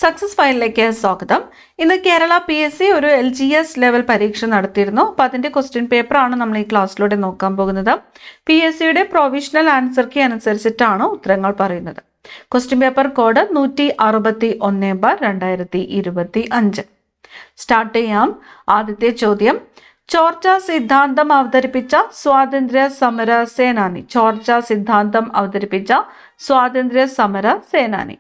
Success ഫയലിലേക്ക് സ്വാഗതം. ഇന്ന് കേരള PSC ഒരു LGS ലെവൽ പരീക്ഷ നടത്തിയിരുന്നു. അപ്പോൾ അതിൻ്റെ ക്വസ്റ്റ്യൻ പേപ്പറാണ് നമ്മൾ ഈ ക്ലാസ്സിലൂടെ നോക്കാൻ പോകുന്നത്. PSCയുടെ പ്രൊവിഷണൽ ആൻസർ കീ അനുസരിച്ചിട്ടാണ് ഉത്തരങ്ങൾ പറയുന്നത്. Question paper code 161/2025. സ്റ്റാർട്ട് ചെയ്യാം. ആദ്യത്തെ ചോദ്യം, ചോർച്ച സിദ്ധാന്തം അവതരിപ്പിച്ച സ്വാതന്ത്ര്യ സമര സേനാനി. ചോർച്ച സിദ്ധാന്തം അവതരിപ്പിച്ച സ്വാതന്ത്ര്യ സമര സേനാനി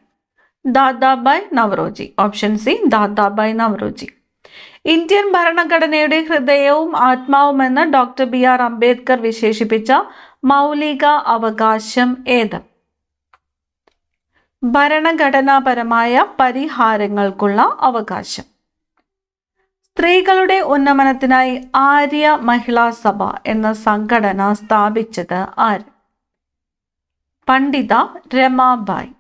Dadabhai Naoroji. Option C, Dadabhai Naoroji. Indian ഭരണഘടനയുടെ ഹൃദയവും ആത്മാവുമെന്ന് ഡോക്ടർ BR അംബേദ്കർ വിശേഷിപ്പിച്ച മൗലിക അവകാശം ഏത്? ഭരണഘടനാപരമായ പരിഹാരങ്ങൾക്കുള്ള അവകാശം. സ്ത്രീകളുടെ ഉന്നമനത്തിനായി ആര്യ മഹിളാ സഭ എന്ന സംഘടന സ്ഥാപിച്ചത് ആര്? പണ്ഡിത രമാബായി.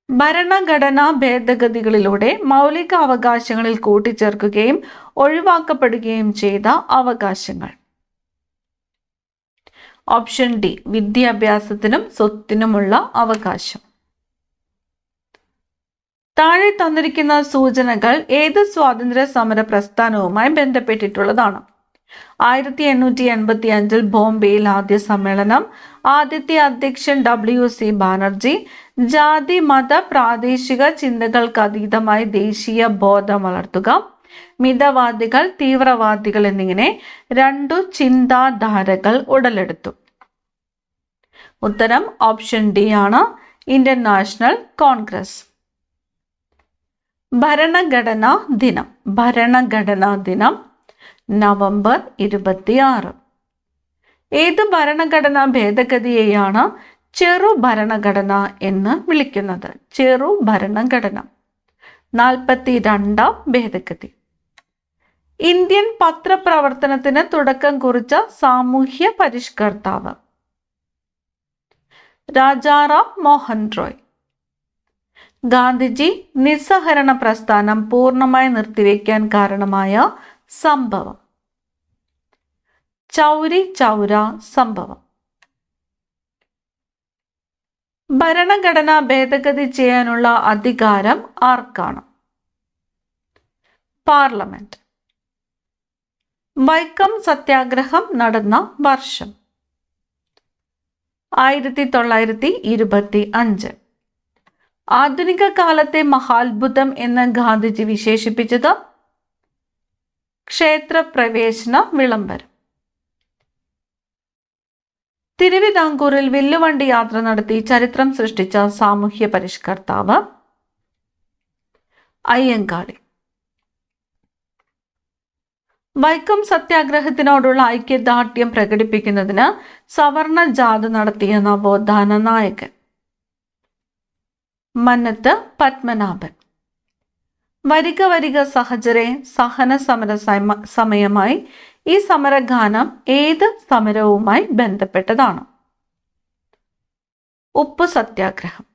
ഭരണഘടനാ ഭേദഗതികളിലൂടെ മൗലിക അവകാശങ്ങളിൽ കൂട്ടിച്ചേർക്കുകയും ഒഴിവാക്കപ്പെടുകയും ചെയ്ത അവകാശങ്ങൾ. ഓപ്ഷൻ ഡി, വിദ്യാഭ്യാസത്തിനും സ്വത്തിനുമുള്ള അവകാശം. താഴെ തന്നിരിക്കുന്ന സൂചനകൾ ഏത് സ്വാതന്ത്ര്യ സമര പ്രസ്ഥാനവുമായി ബന്ധപ്പെട്ടിട്ടുള്ളതാണ്? 1885 ബോംബെയിൽ ആദ്യ സമ്മേളനം, ആദ്യത്തെ അധ്യക്ഷൻ WC ബാനർജി, ജാതി മത പ്രാദേശിക ചിന്തകൾക്ക് അതീതമായി ദേശീയ ബോധം വളർത്തുക, മിതവാദികൾ തീവ്രവാദികൾ എന്നിങ്ങനെ രണ്ടു ചിന്താധാരകൾ ഉടലെടുത്തു. ഉത്തരം ഓപ്ഷൻ ഡി ആണ്, ഇന്ത്യൻ നാഷണൽ കോൺഗ്രസ്. ഭരണഘടനാ ദിനം. ഭരണഘടനാ ദിനം നവംബർ 26. ഏത് ഭരണഘടനാ ഭേദഗതിയെയാണ് ചെറു ഭരണഘടന എന്ന് വിളിക്കുന്നത്? ചെറു ഭരണഘടന. 42ാം ഭേദഗതി. ഇന്ത്യൻ പത്രപ്രവർത്തനത്തിന് തുടക്കം കുറിച്ച സാമൂഹ്യ പരിഷ്കർത്താവ്? രാജാറാം മോഹൻ റോയ്. ഗാന്ധിജി നിസ്സഹരണ പ്രസ്ഥാനം പൂർണ്ണമായി നിർത്തിവെക്കാൻ കാരണമായ സംഭവം? ചൗരി ചൗര സംഭവം. ഭരണഘടന ഭേദഗതി ചെയ്യാനുള്ള അധികാരം ആർക്കാണ്? പാർലമെന്റ്. വൈക്കം സത്യാഗ്രഹം നടന്ന വർഷം? 1925. ആധുനിക കാലത്തെ മഹാത്ഭുതം എന്ന് ഗാന്ധിജി വിശേഷിപ്പിച്ചത്? ക്ഷേത്രപ്രവേശന വിളംബരം. തിരുവിതാംകൂറിൽ വില്ലുവണ്ടി യാത്ര നടത്തി ചരിത്രം സൃഷ്ടിച്ച സാമൂഹ്യ പരിഷ്കർത്താവ്? അയ്യങ്കാളി. വൈക്കം സത്യാഗ്രഹത്തിനോടുള്ള ഐക്യദാർഢ്യം പ്രകടിപ്പിക്കുന്നതിന് സവർണ ജാഥ നടത്തിയ നവോത്ഥാന നായകൻ? മന്നത്ത് പത്മനാഭൻ. വരിക വരിക സഹചരെ സഹന സമര സമയമായി ഈ സമരഗാനം ഏത് സമരവുമായി ബന്ധപ്പെട്ടതാണ്? ഉപ്പു സത്യാഗ്രഹം.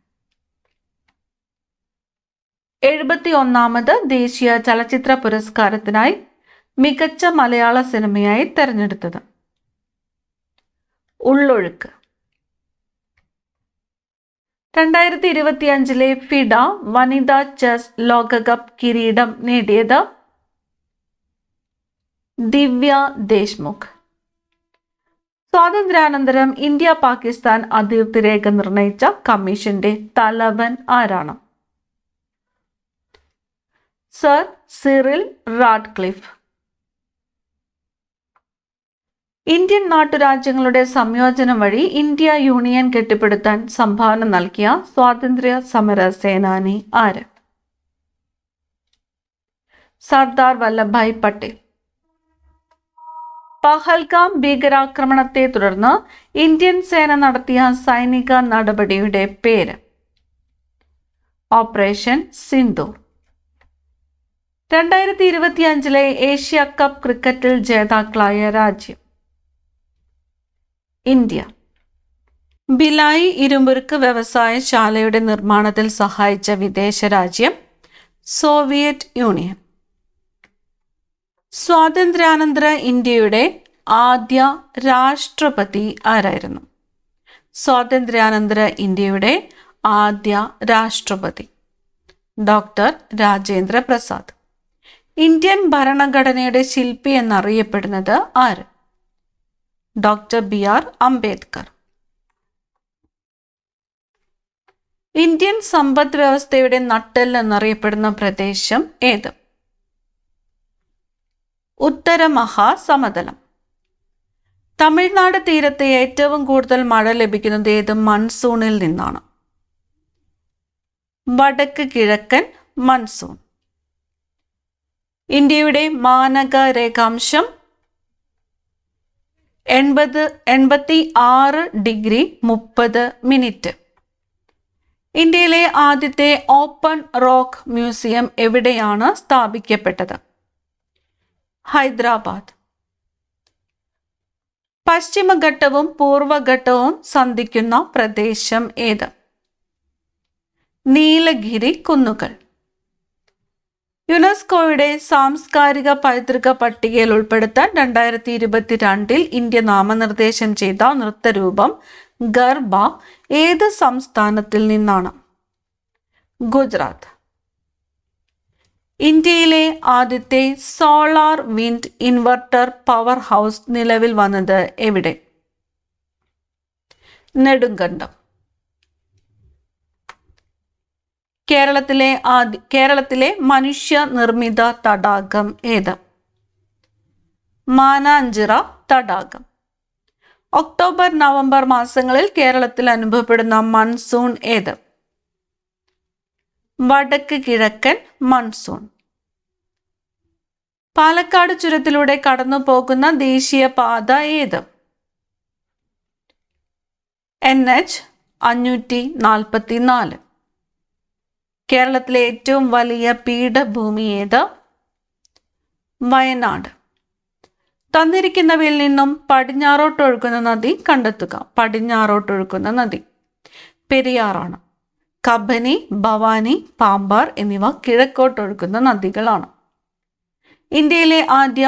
71ാമത് ദേശീയ ചലച്ചിത്ര പുരസ്കാരത്തിനായി മികച്ച മലയാള സിനിമയായി തെരഞ്ഞെടുത്തത്? ഉള്ളൊഴുക്ക്. 2025 ഫിഡ വനിതാ ചെസ് ലോകകപ്പ് കിരീടം നേടിയത്? ദിവ്യ ദേശ്മുഖ്. സ്വാതന്ത്ര്യാനന്തരം ഇന്ത്യ പാകിസ്ഥാൻ അതിർത്തി രേഖ നിർണയിച്ച കമ്മീഷന്റെ തലവൻ ആരാണ്? Sir Cyril Radcliffe. ഇന്ത്യൻ നാട്ടുരാജ്യങ്ങളുടെ സംയോജനം വഴി ഇന്ത്യ യൂണിയൻ കെട്ടിപ്പടുത്താൻ സംഭാവന നൽകിയ സ്വാതന്ത്ര്യ സമര സേനാനി ആര്? സർദാർ വല്ലഭായ് പട്ടേൽ. പഹൽഗാം ഭീകരാക്രമണത്തെ തുടർന്ന് ഇന്ത്യൻ സേന നടത്തിയ സൈനിക നടപടിയുടെ പേര്? ഓപ്പറേഷൻ സിന്ദൂർ. 2025 ഏഷ്യ കപ്പ് ക്രിക്കറ്റിൽ ജേതാക്കളായ രാജ്യം? ഇന്ത്യ. ഭിലായി ഇരുമ്പുരുക്ക് വ്യവസായശാലയുടെ നിർമ്മാണത്തിൽ സഹായിച്ച വിദേശ രാജ്യം? Soviet union. സ്വാതന്ത്ര്യാനന്തര ഇന്ത്യയുടെ ആദ്യ രാഷ്ട്രപതി ആരായിരുന്നു? സ്വാതന്ത്ര്യാനന്തര ഇന്ത്യയുടെ ആദ്യ രാഷ്ട്രപതി ഡോക്ടർ രാജേന്ദ്ര പ്രസാദ്. ഇന്ത്യൻ ഭരണഘടനയുടെ ശില്പി എന്നറിയപ്പെടുന്നത് ആര്? Doctor BR Ambedkar. ഇന്ത്യൻ സമ്പദ് വ്യവസ്ഥയുടെ നട്ടെല്ല് എന്നറിയപ്പെടുന്ന പ്രദേശം ഏത്? ഉത്തര മഹാസമതലം. തമിഴ്നാട് തീരത്ത് ഏറ്റവും കൂടുതൽ മഴ ലഭിക്കുന്നത് ഏത് മൺസൂണിൽ നിന്നാണ്? വടക്ക് കിഴക്കൻ മൺസൂൺ. ഇന്ത്യയുടെ മാനക രേഖാംശം 86°30'. ഇന്ത്യയിലെ ആദ്യത്തെ ഓപ്പൺ റോക്ക് മ്യൂസിയം എവിടെയാണ് സ്ഥാപിക്കപ്പെട്ടത്? ഹൈദരാബാദ്. പശ്ചിമഘട്ടവും പൂർവഘട്ടവും സന്ധിക്കുന്ന പ്രദേശം ഏത്? നീലഗിരി കുന്നുകൾ. യുനെസ്കോയുടെ സാംസ്കാരിക പൈതൃക പട്ടികയിൽ ഉൾപ്പെടുത്താൻ 2022 ഇന്ത്യ നാമനിർദ്ദേശം ചെയ്ത നൃത്തരൂപം ഗർഭ ഏത് സംസ്ഥാനത്തിൽ നിന്നാണ്? ഗുജറാത്ത്. ഇന്ത്യയിലെ ആദ്യത്തെ solar wind inverter power house നിലവിൽ വന്നത് എവിടെ? നെടുങ്കണ്ടം. കേരളത്തിലെ മനുഷ്യ നിർമ്മിത തടാകം ഏത്? മാനാഞ്ചിറ തടാകം. ഒക്ടോബർ നവംബർ മാസങ്ങളിൽ കേരളത്തിൽ അനുഭവപ്പെടുന്ന മൺസൂൺ ഏത്? വടക്ക് കിഴക്കൻ മൺസൂൺ. പാലക്കാട് ചുരത്തിലൂടെ കടന്നു പോകുന്ന ദേശീയ പാത ഏത്? NH 544. കേരളത്തിലെ ഏറ്റവും വലിയ പീഠഭൂമി ഏത്? വയനാട്. തന്നിരിക്കുന്നവയിൽ നിന്നും പടിഞ്ഞാറോട്ടൊഴുകുന്ന നദി കണ്ടെത്തുക. പടിഞ്ഞാറോട്ടൊഴുകുന്ന നദി പെരിയാറാണ്. കബനി, ഭവാനി, പാമ്പാർ എന്നിവ കിഴക്കോട്ടൊഴുകുന്ന നദികളാണ്. ഇന്ത്യയിലെ ആദ്യ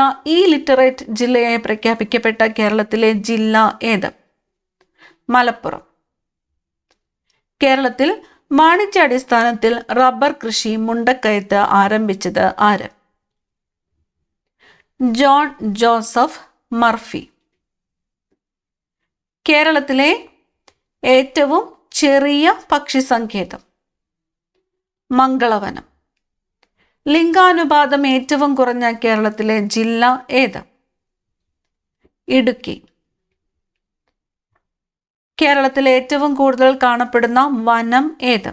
ലിറ്ററേറ്റ് ജില്ലയായി പ്രഖ്യാപിക്കപ്പെട്ട കേരളത്തിലെ ജില്ല ഏത്? മലപ്പുറം. കേരളത്തിൽ വാണിജ്യാടിസ്ഥാനത്തിൽ റബ്ബർ കൃഷി മുണ്ടക്കയത്ത് ആരംഭിച്ചത് ആര്? John Joseph Murphy. കേരളത്തിലെ ഏറ്റവും ചെറിയ പക്ഷി സങ്കേതം മംഗളവനം. ലിംഗാനുപാതം ഏറ്റവും കുറഞ്ഞ കേരളത്തിലെ ജില്ല ഏത്? ഇടുക്കി. കേരളത്തിലെ ഏറ്റവും കൂടുതൽ കാണപ്പെടുന്ന വനം ഏത്?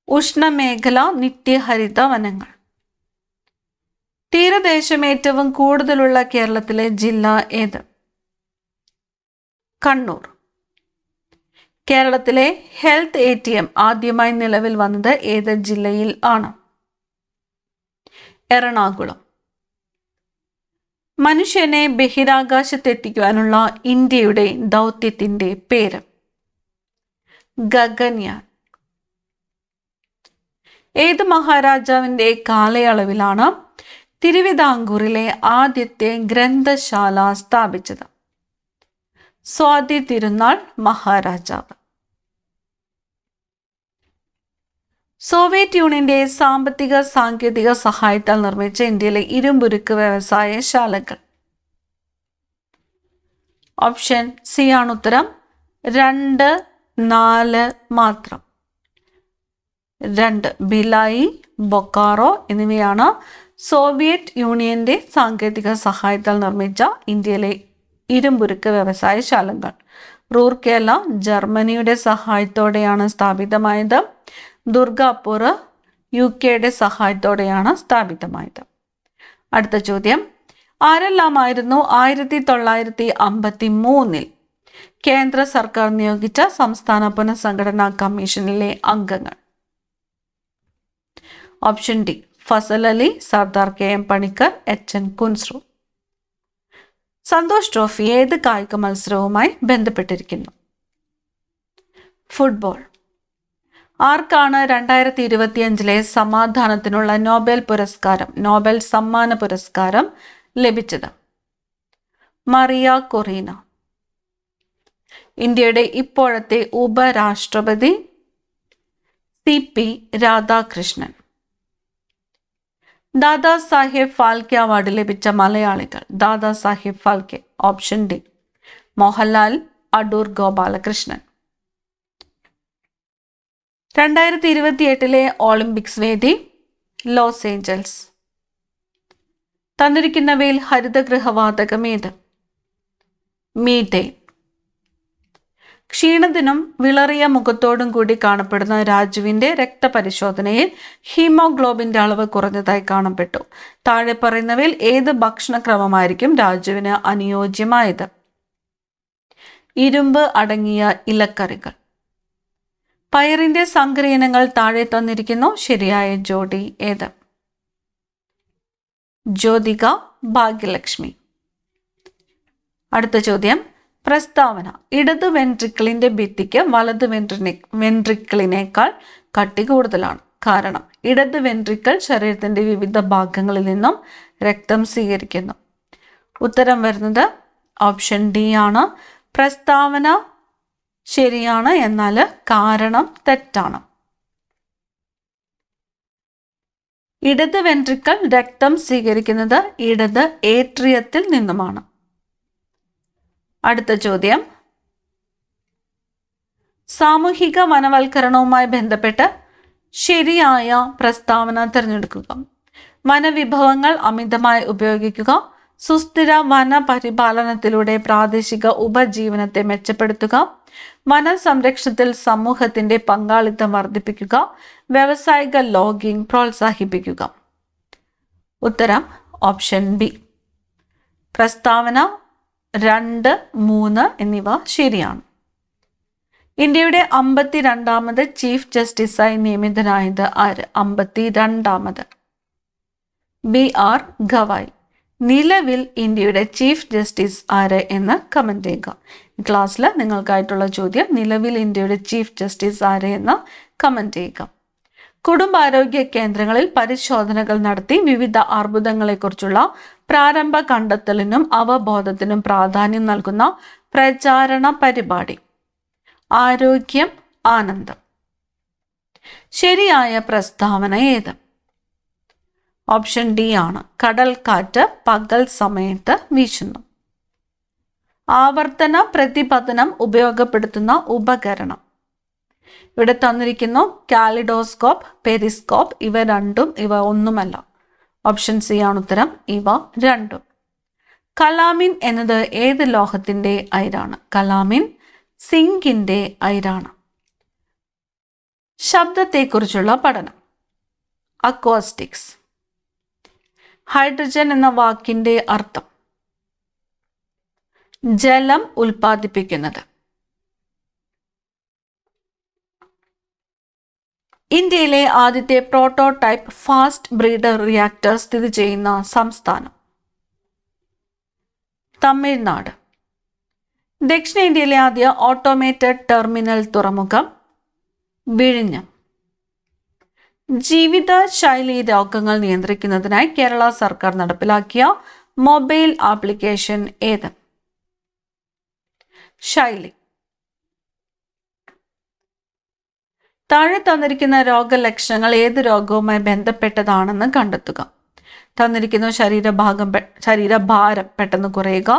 ഉഷ്ണമേഖല നിത്യഹരിത വനങ്ങൾ. തീരദേശം ഏറ്റവും കൂടുതലുള്ള കേരളത്തിലെ ജില്ല ഏത്? കണ്ണൂർ. കേരളത്തിലെ ഹെൽത്ത് ATM ആദ്യമായി നിലവിൽ വന്നത് ഏത് ജില്ലയിൽ ആണ്? എറണാകുളം. മനുഷ്യനെ ബഹിരാകാശത്തെത്തിക്കുവാനുള്ള ഇന്ത്യയുടെ ദൗത്യത്തിന്റെ പേര്? ഗഗൻയാൻ. ഏത് മഹാരാജാവിന്റെ കാലയളവിലാണ് തിരുവിതാംകൂറിലെ ആദ്യത്തെ ഗ്രന്ഥശാല സ്ഥാപിച്ചത്? സ്വാതി തിരുനാൾ മഹാരാജാവ്. സോവിയറ്റ് യൂണിയന്റെ സാമ്പത്തിക സാങ്കേതിക സഹായത്താൽ നിർമ്മിച്ച ഇന്ത്യയിലെ ഇരുമ്പുരുക്ക് വ്യവസായശാലകൾ? ഓപ്ഷൻ സി ആണ് ഉത്തരം. 2, 4 മാത്രം. 2 ഭിലായി, ബൊക്കാറോ എന്നിവയാണ് സോവിയറ്റ് യൂണിയന്റെ സാങ്കേതിക സഹായത്താൽ നിർമ്മിച്ച ഇന്ത്യയിലെ ഇരുമ്പുരുക്ക് വ്യവസായശാലകൾ. റൂർക്കേല ജർമ്മനിയുടെ സഹായത്തോടെയാണ് സ്ഥാപിതമായത്. ദുർഗാപൂർ UK സഹായത്തോടെയാണ് സ്ഥാപിതമായത്. അടുത്ത ചോദ്യം. ആരെല്ലാമായിരുന്നു 1953 കേന്ദ്ര സർക്കാർ നിയോഗിച്ച സംസ്ഥാന പുനഃസംഘടനാ കമ്മീഷനിലെ അംഗങ്ങൾ? Option D Fazal Ali, Sardar KM Panikkar, HN Kunzru. Santosh trophy ഏത് കായിക മത്സരവുമായി ബന്ധപ്പെട്ടിരിക്കുന്നു? ഫുട്ബോൾ. ആർക്കാണ് 2025 സമാധാനത്തിനുള്ള നോബൽ സമ്മാന പുരസ്കാരം ലഭിച്ചത്? മറിയ കൊറീന. ഇന്ത്യയുടെ ഇപ്പോഴത്തെ ഉപരാഷ്ട്രപതി? CP രാധാകൃഷ്ണൻ. ദാദാ സാഹേബ് ഫാൽക്കെ അവാർഡ് ലഭിച്ച മലയാളികൾ. Dada Saheb Phalke. Option D Mohanlal, Adoor Gopalakrishnan. 2028 Olympics വേദി ലോസ് ഏഞ്ചൽസ്. തന്നിരിക്കുന്നവയിൽ ഹരിതഗൃഹവാതകം ഏത്? മീഥേൻ. ക്ഷീണത്തിനും വിളറിയ മുഖത്തോടും കൂടി കാണപ്പെടുന്ന രാജുവിന്റെ രക്തപരിശോധനയിൽ ഹീമോഗ്ലോബിന്റെ അളവ് കുറഞ്ഞതായി കാണപ്പെട്ടു. താഴെ പറയുന്നവയിൽ ഏത് ഭക്ഷണക്രമമായിരിക്കും രാജുവിന് അനുയോജ്യമായത്? ഇരുമ്പ് അടങ്ങിയ ഇലക്കറികൾ. പയറിന്റെ സങ്കരയിനങ്ങൾ താഴെ തന്നിരിക്കുന്നു. ശരിയായ ജോഡി ഏത്? ജ്യോതിക, ഭാഗ്യലക്ഷ്മി. അടുത്ത ചോദ്യം. പ്രസ്താവന. ഇടത് വെൻട്രിക്കിളിന്റെ ഭിത്തിക്ക് വലത് വെൻട്രിക്കിളിനേക്കാൾ കട്ടി കൂടുതലാണ്. കാരണം ഇടത് വെൻട്രിക്കിൾ ശരീരത്തിന്റെ വിവിധ ഭാഗങ്ങളിൽ നിന്നും രക്തം സ്വീകരിക്കുന്നു. ഉത്തരം വരുന്നത് ഓപ്ഷൻ ഡി ആണ്. പ്രസ്താവന ശരിയാണ്, എന്നാൽ കാരണം തെറ്റാണ്. ഇടത് വെൻട്രിക്കിൾ രക്തം സ്വീകരിക്കുന്നത് ഇടത് ഏട്രിയത്തിൽ നിന്നുമാണ്. അടുത്ത ചോദ്യം. സാമൂഹിക വനവൽക്കരണവുമായി ബന്ധപ്പെട്ട് ശരിയായ പ്രസ്താവന തിരഞ്ഞെടുക്കുക. വനവിഭവങ്ങൾ അമിതമായി ഉപയോഗിക്കുക. സുസ്ഥിര വന പരിപാലനത്തിലൂടെ പ്രാദേശിക ഉപജീവനത്തെ മെച്ചപ്പെടുത്തുക. വന സംരക്ഷണത്തിൽ സമൂഹത്തിന്റെ പങ്കാളിത്തം വർദ്ധിപ്പിക്കുക. വ്യാവസായിക ലോഗിംഗ് പ്രോത്സാഹിപ്പിക്കുക. ഉത്തരം ഓപ്ഷൻ ബി. പ്രസ്താവന 2, 3 എന്നിവ ശരിയാണ്. ഇന്ത്യയുടെ 52ാമത് ചീഫ് ജസ്റ്റിസായി നിയമിതനായത് ആര്? 52ാമത് BR ഗവായി. നിലവിൽ ഇന്ത്യയുടെ ചീഫ് ജസ്റ്റിസ് ആര് എന്ന് കമന്റ് ചെയ്യുക. ഈ ക്ലാസ്സിൽ നിങ്ങൾക്കായിട്ടുള്ള ചോദ്യം, നിലവിൽ ഇന്ത്യയുടെ ചീഫ് ജസ്റ്റിസ് ആര് എന്ന് കമന്റ് ചെയ്യുക. കുടുംബാരോഗ്യ കേന്ദ്രങ്ങളിൽ പരിശോധനകൾ നടത്തി വിവിധ അർബുദങ്ങളെക്കുറിച്ചുള്ള പ്രാരംഭ കണ്ടെത്തലിനും അവബോധത്തിനും പ്രാധാന്യം നൽകുന്ന പ്രചാരണ പരിപാടി. ആരോഗ്യം ആനന്ദം. ശരിയായ പ്രസ്താവന ഏത്? ഓപ്ഷൻ ഡി ആണ്. കടൽക്കാറ്റ് പകൽ സമയത്ത് വീശുന്നു. ആവർത്തന പ്രതിപതനം ഉപയോഗപ്പെടുത്തുന്ന ഉപകരണം. ഇവിടെ തന്നിരിക്കുന്നു കാലിഡോസ്കോപ്പ്, പെരിസ്കോപ്പ്. ഇവ ഒന്നുമല്ല. ഓപ്ഷൻ സി ആണ് ഉത്തരം. ഇവ രണ്ടും. കലാമിൻ എന്നത് ഏത് ലോഹത്തിന്റെ അയിരാണ്? കലാമിൻ സിങ്കിന്റെ അയിരാണ്. ശബ്ദത്തെക്കുറിച്ചുള്ള പഠനം. അക്വാസ്റ്റിക്സ്. ഹൈഡ്രജൻ എന്ന വാക്കിന്റെ അർത്ഥം? ജലം ഉൽപ്പാദിപ്പിക്കുന്നത്. ഇന്ത്യയിലെ ആദ്യത്തെ പ്രോട്ടോടൈപ്പ് ഫാസ്റ്റ് ബ്രീഡർ റിയാക്ടർ സ്ഥിതി ചെയ്യുന്ന സംസ്ഥാനം? തമിഴ്നാട്. ദക്ഷിണേന്ത്യയിലെ ആദ്യ ഓട്ടോമേറ്റഡ് ടെർമിനൽ തുറമുഖം? വിഴിഞ്ഞം. ജീവിതശൈലി രോഗങ്ങൾ നിയന്ത്രിക്കുന്നതിനായി കേരള സർക്കാർ നടപ്പിലാക്കിയ മൊബൈൽ ആപ്ലിക്കേഷൻ ഏത്? ശൈലി. താഴെ തന്നിരിക്കുന്ന രോഗലക്ഷണങ്ങൾ ഏത് രോഗവുമായി ബന്ധപ്പെട്ടതാണെന്ന് കണ്ടെത്തുക. തന്നിരിക്കുന്ന ശരീരഭാരം പെട്ടെന്ന് കുറയുക,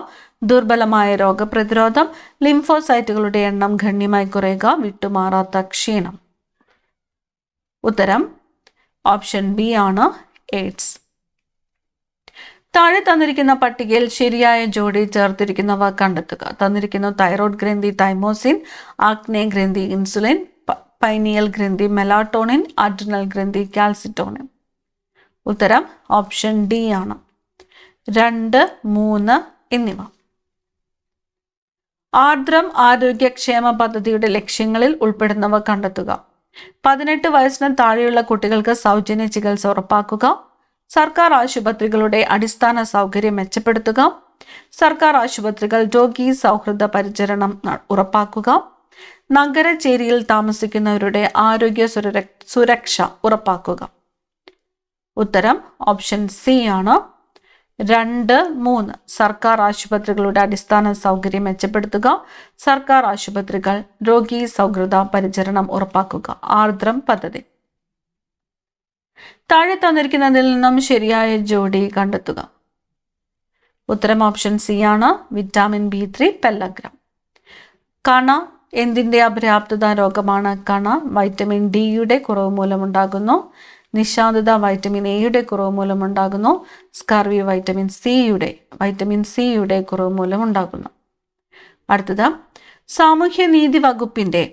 ദുർബലമായ രോഗപ്രതിരോധം, ലിംഫോസൈറ്റുകളുടെ എണ്ണം ഗണ്യമായി കുറയുക, വിട്ടുമാറാത്ത ക്ഷീണം. ഉത്തരം ഓപ്ഷൻ ബി ആണ്. എയ്ഡ്സ്. താഴെ തന്നിരിക്കുന്ന പട്ടികയിൽ ശരിയായ ജോഡി ചേർത്തിരിക്കുന്നവ കണ്ടെത്തുക. തന്നിരിക്കുന്ന തൈറോയ്ഡ് ഗ്രന്ഥി തൈമോസിൻ, ആഗ്നേയ ഗ്രന്ഥി ഇൻസുലിൻ, പൈനിയൽ ഗ്രന്ഥി മെലാട്ടോണിൻ, അഡ്രിനൽ ഗ്രന്ഥി കാൽസിറ്റോണിൻ. ഉത്തരം ഓപ്ഷൻ ഡി ആണ്. 2, 3 എന്നിവ. ആർദ്രം ആരോഗ്യക്ഷേമ പദ്ധതിയുടെ ലക്ഷ്യങ്ങളിൽ ഉൾപ്പെടുന്നവ കണ്ടെത്തുക. 18 വയസ്സിന് താഴെയുള്ള കുട്ടികൾക്ക് സൗജന്യ ചികിത്സ ഉറപ്പാക്കുക. സർക്കാർ ആശുപത്രികളുടെ അടിസ്ഥാന സൗകര്യം മെച്ചപ്പെടുത്തുക. സർക്കാർ ആശുപത്രികൾ രോഗി സൗഹൃദ പരിചരണം ഉറപ്പാക്കുക. നഗരചേരിയിൽ താമസിക്കുന്നവരുടെ ആരോഗ്യ സുരക്ഷ ഉറപ്പാക്കുക. ഉത്തരം ഓപ്ഷൻ സി ആണ്. 2, 3 സർക്കാർ ആശുപത്രികളുടെ അടിസ്ഥാന സൗകര്യം മെച്ചപ്പെടുത്തുക. സർക്കാർ ആശുപത്രികൾ രോഗി സൗഹൃദ പരിചരണം ഉറപ്പാക്കുക. ആർദ്രം പദ്ധതി. താഴെ തന്നിരിക്കുന്നതിൽ നിന്നും ശരിയായ ജോഡി കണ്ടെത്തുക. ഉത്തരം ഓപ്ഷൻ സി ആണ്. Vitamin B3 പെല്ലഗ്രം. കണ എന്തിന്റെ അപര്യാപ്തത രോഗമാണ്? കണ വൈറ്റമിൻ ഡിയുടെ കുറവ് മൂലമുണ്ടാകുന്നു. നിശാന്തത വൈറ്റമിൻ എയുടെ കുറവ് മൂലമുണ്ടാകുന്നു. സ്കർവി വൈറ്റമിൻ സിയുടെ കുറവ് മൂലമുണ്ടാകുന്നു. അടുത്തത് സാമൂഹ്യനീതി വകുപ്പിന്റെ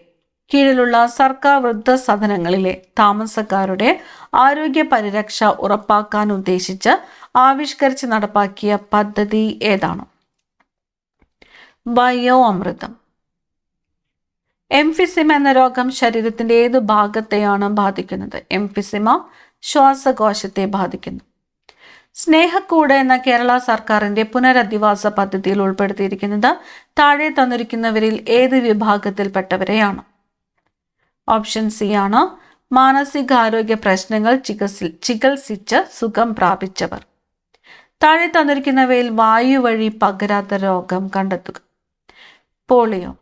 കീഴിലുള്ള സർക്കാർ വൃദ്ധസദനങ്ങളിലെ താമസക്കാരുടെ ആരോഗ്യ പരിരക്ഷ ഉറപ്പാക്കാൻ ഉദ്ദേശിച്ച് ആവിഷ്കരിച്ച് നടപ്പാക്കിയ പദ്ധതി ഏതാണ്? ബയോ അമൃതം. എംഫിസിമ എന്ന രോഗം ശരീരത്തിന്റെ ഏത് ഭാഗത്തെയാണ് ബാധിക്കുന്നത്? എംഫിസിമ ശ്വാസകോശത്തെ ബാധിക്കുന്നു. സ്നേഹക്കൂട് എന്ന കേരള സർക്കാരിന്റെ പുനരധിവാസ പദ്ധതിയിൽ ഉൾപ്പെടുത്തിയിരിക്കുന്നത് താഴെ തന്നിരിക്കുന്നവരിൽ ഏത് വിഭാഗത്തിൽപ്പെട്ടവരെയാണ്? ഓപ്ഷൻ സി ആണ്. മാനസികാരോഗ്യ പ്രശ്നങ്ങൾ ചികിത്സിച്ച് സുഖം പ്രാപിച്ചവർ. താഴെ തന്നിരിക്കുന്നവയിൽ വായു വഴി പകരാത്ത രോഗം കണ്ടെത്തുക. പോളിയോ.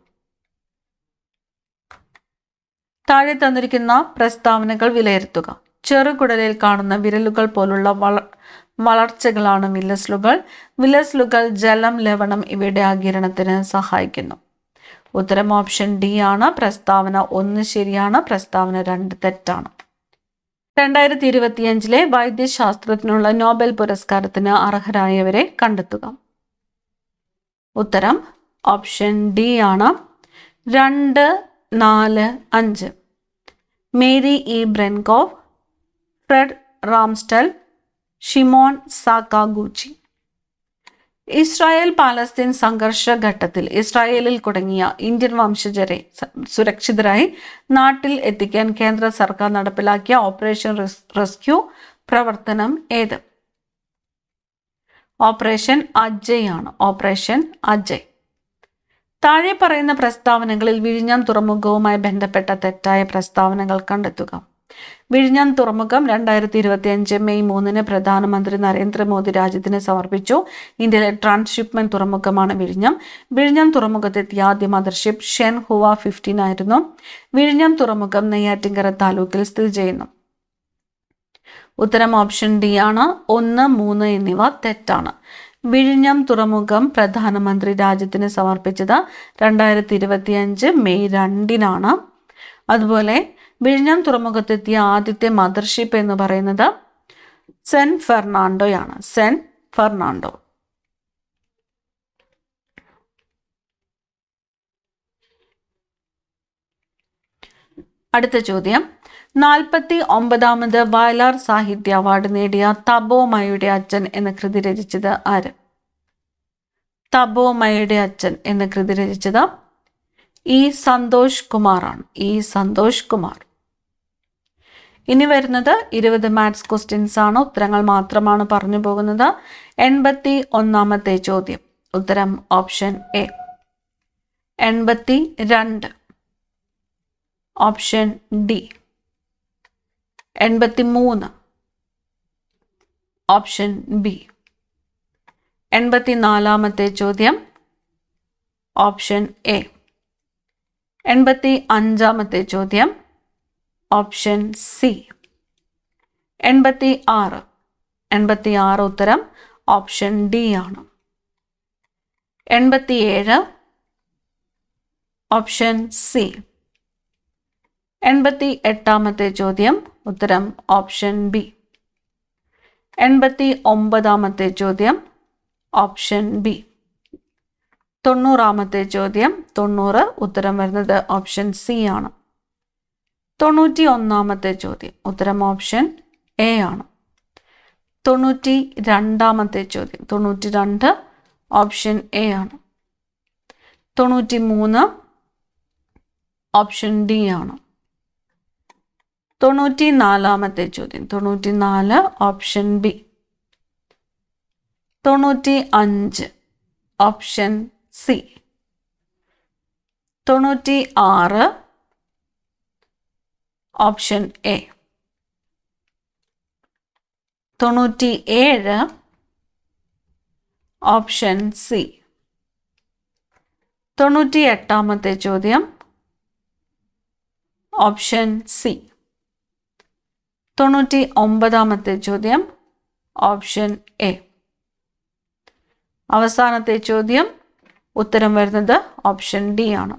താഴെ തന്നിരിക്കുന്ന പ്രസ്താവനകൾ വിലയിരുത്തുക. ചെറുകുടലിൽ കാണുന്ന വിരലുകൾ പോലുള്ള വളർച്ചകളാണ് വില്ലസ്ലുകൾ. വില്ലസ്ലുകൾ ജലം, ലവണം ഇവയുടെ ആഗിരണത്തിന് സഹായിക്കുന്നു. ഉത്തരം ഓപ്ഷൻ ഡി ആണ്. പ്രസ്താവന 1 ശരിയാണ്, പ്രസ്താവന 2 തെറ്റാണ്. 2025 വൈദ്യശാസ്ത്രത്തിനുള്ള നോബൽ പുരസ്കാരത്തിന് അർഹരായവരെ കണ്ടെത്തുക. ഉത്തരം ഓപ്ഷൻ ഡി ആണ്. 2, 4, 5. Mary E Brunkow, Fred Ramsdell, Shimon Sakaguchi. Israel Palestine സംഘർഷ ഘട്ടത്തിൽ ഇസ്രായേലിൽ കുടുങ്ങിയ ഇന്ത്യൻ വംശജരെ സുരക്ഷിതരായി നാട്ടിൽ എത്തിക്കാൻ കേന്ദ്ര സർക്കാർ നടപ്പിലാക്കിയ ഓപ്പറേഷൻ റെസ്ക്യൂ പ്രവർത്തനം ഏത്? ഓപ്പറേഷൻ അജയ് ആണ്. ഓപ്പറേഷൻ അജയ്. താഴെ പറയുന്ന പ്രസ്താവനകളിൽ വിഴിഞ്ഞം തുറമുഖവുമായി ബന്ധപ്പെട്ട തെറ്റായ പ്രസ്താവനകൾ കണ്ടെത്തുക. വിഴിഞ്ഞം തുറമുഖം 2025 മെയ് 3 പ്രധാനമന്ത്രി നരേന്ദ്രമോദി രാജ്യത്തിന് സമർപ്പിച്ചു. ഇന്ത്യയിലെ ട്രാൻസ്ഷിപ്മെന്റ് തുറമുഖമാണ് വിഴിഞ്ഞം. വിഴിഞ്ഞം തുറമുഖത്തെത്തിയ ആദ്യ മദർഷിപ്പ് ഷെൻ ഹുവ 15 ആയിരുന്നു. വിഴിഞ്ഞം തുറമുഖം നെയ്യാറ്റിൻകര താലൂക്കിൽ സ്ഥിതി ചെയ്യുന്നു. ഉത്തരം ഓപ്ഷൻ ഡി ആണ്. 1, 3 എന്നിവ തെറ്റാണ്. വിഴിഞ്ഞം തുറമുഖം പ്രധാനമന്ത്രി രാജ്യത്തിന് സമർപ്പിച്ചത് 2025 മെയ് 2 അതുപോലെ വിഴിഞ്ഞം തുറമുഖത്തെത്തിയ ആദ്യത്തെ മദർഷിപ്പ് എന്ന് പറയുന്നത് സെൻ ഫെർണാണ്ടോയാണ്. സെൻ ഫെർണാണ്ടോ. അടുത്ത ചോദ്യം. 49ാമത് വയലാർ സാഹിത്യ അവാർഡ് നേടിയ തപോമയുടെ അച്ഛൻ എന്ന കൃതി രചിച്ചത് ആര്? തപോമയുടെ അച്ഛൻ എന്ന കൃതി രചിച്ചത് ഇ സന്തോഷ് കുമാറാണ്. ഇ സന്തോഷ് കുമാർ. ഇനി വരുന്നത് 20 മാത്സ് ക്വസ്റ്റ്യൻസ് ആണ്. ഉത്തരങ്ങൾ മാത്രമാണ് പറഞ്ഞു പോകുന്നത്. 81ാമത്തെ ചോദ്യം. ഉത്തരം option A. 82 option D. 83 option B. 84ാമത്തെ ചോദ്യം ഓപ്ഷൻ എ. 85ാമത്തെ ചോദ്യം ഓപ്ഷൻ സി. 86 ഉത്തരം ഓപ്ഷൻ ഡി ആണ്. 87 ഓപ്ഷൻ സി. 88ാമത്തെ ചോദ്യം ഉത്തരം ഓപ്ഷൻ ബി. 89ാമത്തെ ചോദ്യം ഓപ്ഷൻ ബി. 90ാമത്തെ ചോദ്യം 90 ഉത്തരം വരുന്നത് ഓപ്ഷൻ സി ആണ്. 91ാമത്തെ ചോദ്യം ഉത്തരം ഓപ്ഷൻ എ ആണ്. 92ാമത്തെ ചോദ്യം 92 ഓപ്ഷൻ എ ആണ്. 93 ഓപ്ഷൻ ഡി ആണ്. 94ാമത്തെ ചോദ്യം 94 option B. 95 option C. 96 option A. 97 option C. 98-ാമത്തെ ചോദ്യം ഓപ്ഷൻ സി. 99-ാമത്തെ ചോദ്യം ഓപ്ഷൻ എ. അവസാനത്തെ ചോദ്യം ഉത്തരം വരുന്നത് ഓപ്ഷൻ ഡി ആണ്.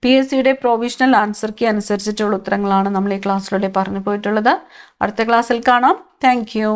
PSCയുടെ പ്രൊവിഷണൽ ആൻസർ കീ അനുസരിച്ചിട്ടുള്ള ഉത്തരങ്ങളാണ് നമ്മൾ ഈ ക്ലാസ്സിലൂടെ പറഞ്ഞു പോയിട്ടുള്ളത്. അടുത്ത ക്ലാസ്സിൽ കാണാം. Thank you.